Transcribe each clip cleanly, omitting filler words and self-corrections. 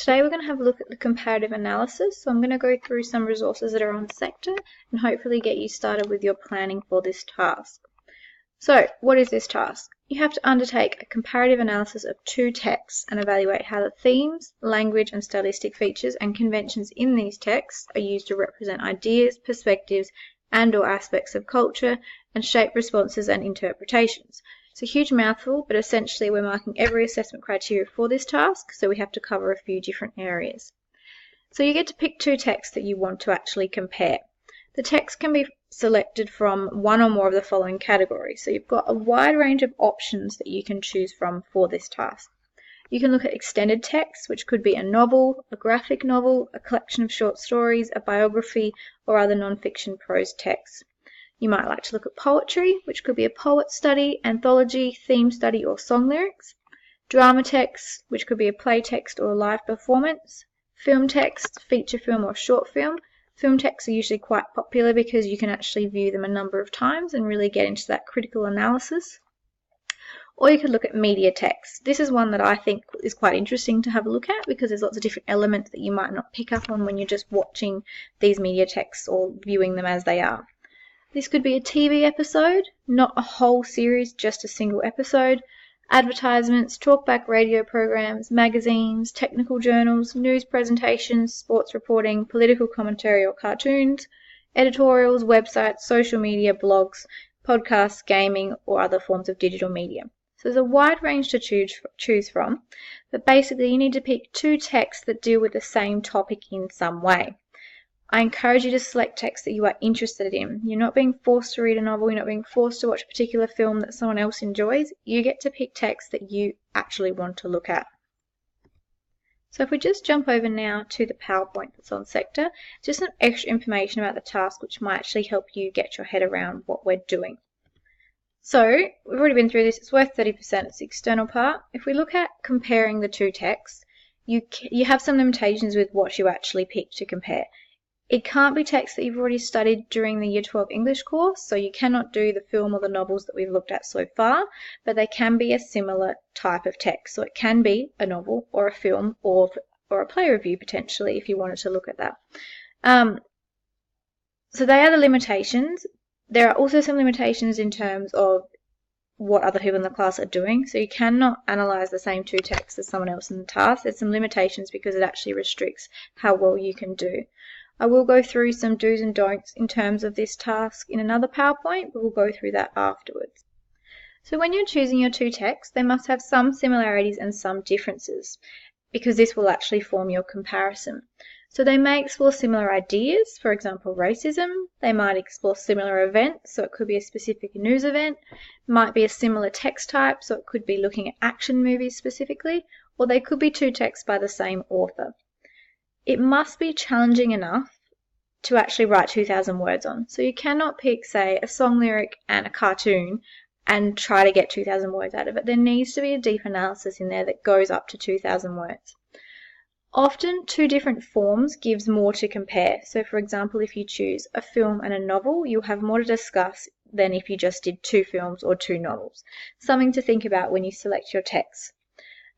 Today we're going to have a look at the comparative analysis, so I'm going to go through some resources that are on sector and hopefully get you started with your planning for this task. So, what is this task? You have to undertake a comparative analysis of two texts and evaluate how the themes, language and stylistic features and conventions in these texts are used to represent ideas, perspectives and/or aspects of culture and shape responses and interpretations. It's a huge mouthful, but essentially we're marking every assessment criteria for this task, so we have to cover a few different areas. So you get to pick two texts that you want to actually compare. The text can be selected from one or more of the following categories, so you've got a wide range of options that you can choose from for this task. You can look at extended text, which could be a novel, a graphic novel, a collection of short stories, a biography, or other non-fiction prose texts. You might like to look at poetry, which could be a poet study, anthology, theme study, or song lyrics. Drama text, which could be a play text or a live performance. Film text, feature film or short film. Film texts are usually quite popular because you can actually view them a number of times and really get into that critical analysis. Or you could look at media text. This is one that I think is quite interesting to have a look at because there's lots of different elements that you might not pick up on when you're just watching these media texts or viewing them as they are. This could be a TV episode, not a whole series, just a single episode. Advertisements, talkback radio programs, magazines, technical journals, news presentations, sports reporting, political commentary or cartoons, editorials, websites, social media, blogs, podcasts, gaming, or other forms of digital media. So there's a wide range to choose from, but basically you need to pick two texts that deal with the same topic in some way. I encourage you to select texts that you are interested in. You're not being forced to read a novel, you're not being forced to watch a particular film that someone else enjoys. You get to pick texts that you actually want to look at. So if we just jump over now to the PowerPoint that's on sector, just some extra information about the task which might actually help you get your head around what we're doing. So we've already been through this, it's worth 30%, it's the external part. If we look at comparing the two texts, you have some limitations with what you actually pick to compare. It can't be text that you've already studied during the Year 12 English course, so you cannot do the film or the novels that we've looked at so far, but they can be a similar type of text. So it can be a novel or a film or a play review potentially if you wanted to look at that. So they are the limitations. There are also some limitations in terms of what other people in the class are doing. So you cannot analyse the same two texts as someone else in the task. There's some limitations because it actually restricts how well you can do. I will go through some do's and don'ts in terms of this task in another PowerPoint, but we'll go through that afterwards. So when you're choosing your two texts, they must have some similarities and some differences, because this will actually form your comparison. So they may explore similar ideas, for example racism. They might explore similar events, so it could be a specific news event. It might be a similar text type, so it could be looking at action movies specifically, or they could be two texts by the same author. It must be challenging enough to actually write 2,000 words on. So you cannot pick, say, a song lyric and a cartoon and try to get 2,000 words out of it. There needs to be a deep analysis in there that goes up to 2,000 words. Often, two different forms gives more to compare. So, for example, if you choose a film and a novel, you'll have more to discuss than if you just did two films or two novels. Something to think about when you select your text.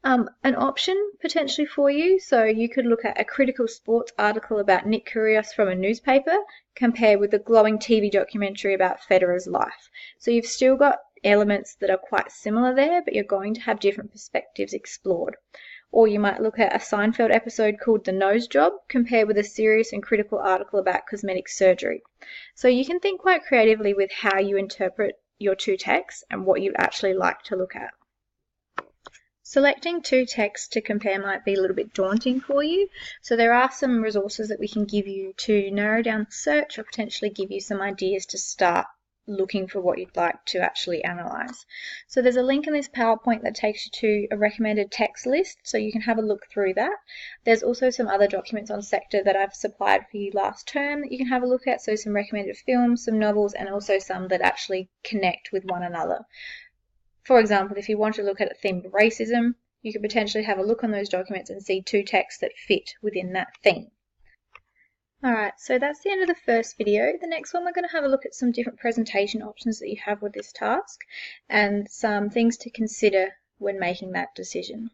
An option potentially for you, so you could look at a critical sports article about Nick Kyrgios from a newspaper compared with a glowing TV documentary about Federer's life. So you've still got elements that are quite similar there, but you're going to have different perspectives explored. Or you might look at a Seinfeld episode called The Nose Job compared with a serious and critical article about cosmetic surgery. So you can think quite creatively with how you interpret your two texts and what you'd actually like to look at. Selecting two texts to compare might be a little bit daunting for you, so there are some resources that we can give you to narrow down the search or potentially give you some ideas to start looking for what you'd like to actually analyse. So there's a link in this PowerPoint that takes you to a recommended text list, so you can have a look through that. There's also some other documents on sector that I've supplied for you last term that you can have a look at, so some recommended films, some novels, and also some that actually connect with one another. For example, if you want to look at a theme of racism, you could potentially have a look on those documents and see two texts that fit within that theme. Alright, so that's the end of the first video. The next one we're going to have a look at some different presentation options that you have with this task and some things to consider when making that decision.